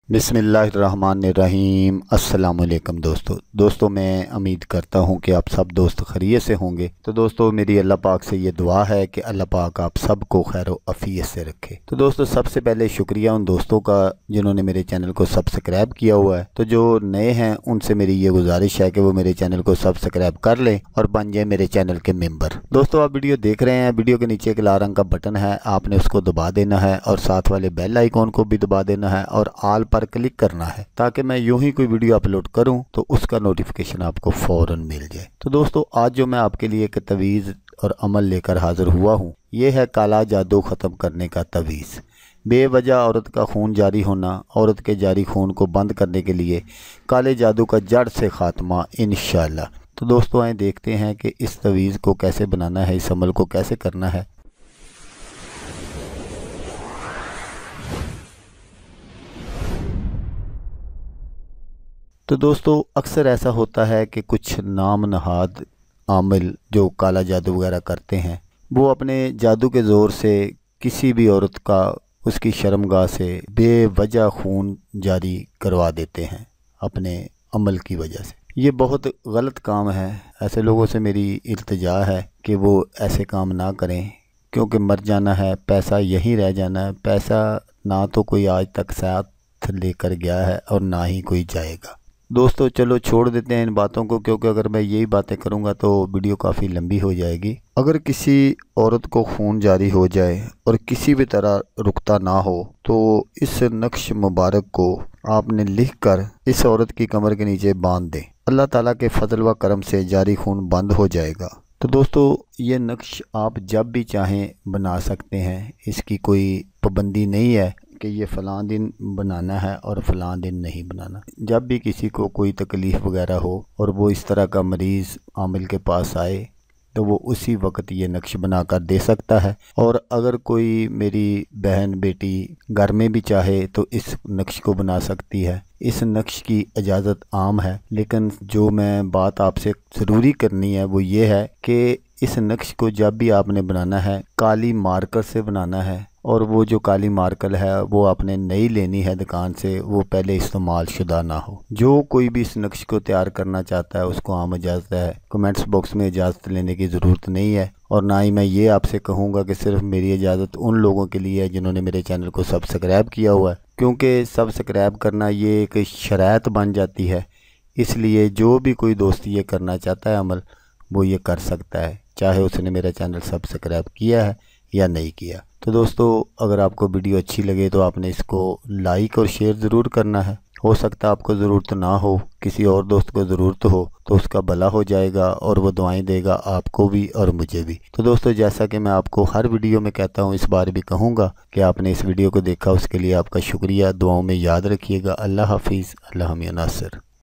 बिस्मिल्लाहिर्रहमानिर्रहीम। अस्सलाम वालेकुम दोस्तों मैं उम्मीद करता हूँ कि आप सब दोस्त खैरियत से होंगे। तो दोस्तों मेरी अल्लाह पाक से ये दुआ है कि अल्लाह पाक आप सबको खैर व अफ़ियत से रखे। तो दोस्तों सबसे पहले शुक्रिया उन दोस्तों का जिन्होंने मेरे चैनल को सब्सक्राइब किया हुआ है। तो जो नए हैं उनसे मेरी ये गुजारिश है कि वो मेरे चैनल को सब्सक्राइब कर लें और बन जाए मेरे चैनल के मेम्बर। दोस्तों आप वीडियो देख रहे हैं, वीडियो के नीचे एक लाल रंग का बटन है, आपने उसको दबा देना है और साथ वाले बेल आइकॉन को भी दबा देना है और आल पर क्लिक करना है ताकि मैं यूं ही कोई वीडियो अपलोड करूं तो उसका नोटिफिकेशन आपको फौरन मिल जाए। तो दोस्तों आज जो मैं आपके लिए एक तवीज़ और अमल लेकर हाजिर हुआ हूं, ये है काला जादू ख़त्म करने का तवीज़। बेवजह औरत का खून जारी होना, औरत के जारी खून को बंद करने के लिए काले जादू का जड़ से खात्मा इंशाअल्लाह। तो दोस्तों आए देखते हैं कि इस तवीज़ को कैसे बनाना है, इस अमल को कैसे करना है। तो दोस्तों अक्सर ऐसा होता है कि कुछ नाम नहाद आमिल जो काला जादू वगैरह करते हैं वो अपने जादू के ज़ोर से किसी भी औरत का उसकी शर्मगाह से बेवजह खून जारी करवा देते हैं अपने अमल की वजह से। ये बहुत गलत काम है। ऐसे लोगों से मेरी इल्तिजा है कि वो ऐसे काम ना करें, क्योंकि मर जाना है, पैसा यहीं रह जाना है। पैसा ना तो कोई आज तक साथ लेकर गया है और ना ही कोई जाएगा। दोस्तों चलो छोड़ देते हैं इन बातों को, क्योंकि अगर मैं यही बातें करूंगा तो वीडियो काफ़ी लंबी हो जाएगी। अगर किसी औरत को खून जारी हो जाए और किसी भी तरह रुकता ना हो तो इस नक्श मुबारक को आपने लिखकर इस औरत की कमर के नीचे बांध दें। अल्लाह ताला के फजल व करम से जारी खून बंद हो जाएगा। तो दोस्तों ये नक्श आप जब भी चाहें बना सकते हैं, इसकी कोई पाबंदी नहीं है कि ये फ़लाँ दिन बनाना है और फ़लाँ दिन नहीं बनाना। जब भी किसी को कोई तकलीफ़ वगैरह हो और वो इस तरह का मरीज़ आमिल के पास आए तो वो उसी वक्त ये नक्श बना कर दे सकता है। और अगर कोई मेरी बहन बेटी घर में भी चाहे तो इस नक्श को बना सकती है। इस नक्श की इजाज़त आम है, लेकिन जो मैं बात आपसे ज़रूरी करनी है वो ये है कि इस नक्श को जब भी आपने बनाना है काली मार्कर से बनाना है। और वो जो काली मार्कर है वो आपने नई लेनी है दुकान से, वो पहले इस्तेमाल शुदा ना हो। जो कोई भी इस नक्श को तैयार करना चाहता है उसको आम इजाज़त है, कमेंट्स बॉक्स में इजाज़त लेने की ज़रूरत नहीं है। और ना ही मैं ये आपसे कहूँगा कि सिर्फ मेरी इजाज़त उन लोगों के लिए है जिन्होंने मेरे चैनल को सब्सक्राइब किया हुआ है, क्योंकि सब्सक्राइब करना ये एक शराइत बन जाती है। इसलिए जो भी कोई दोस्त ये करना चाहता है अमल, वो ये कर सकता है, चाहे उसने मेरा चैनल सब्सक्राइब किया है या नहीं किया। तो दोस्तों अगर आपको वीडियो अच्छी लगे तो आपने इसको लाइक और शेयर ज़रूर करना है। हो सकता है आपको ज़रूरत ना हो, किसी और दोस्त को ज़रूरत हो तो उसका भला हो जाएगा और वो दुआएं देगा आपको भी और मुझे भी। तो दोस्तों जैसा कि मैं आपको हर वीडियो में कहता हूँ, इस बार भी कहूँगा कि आपने इस वीडियो को देखा उसके लिए आपका शुक्रिया। दुआओं में याद रखिएगा। अल्लाह हाफिज़। अल्लाह नासिर।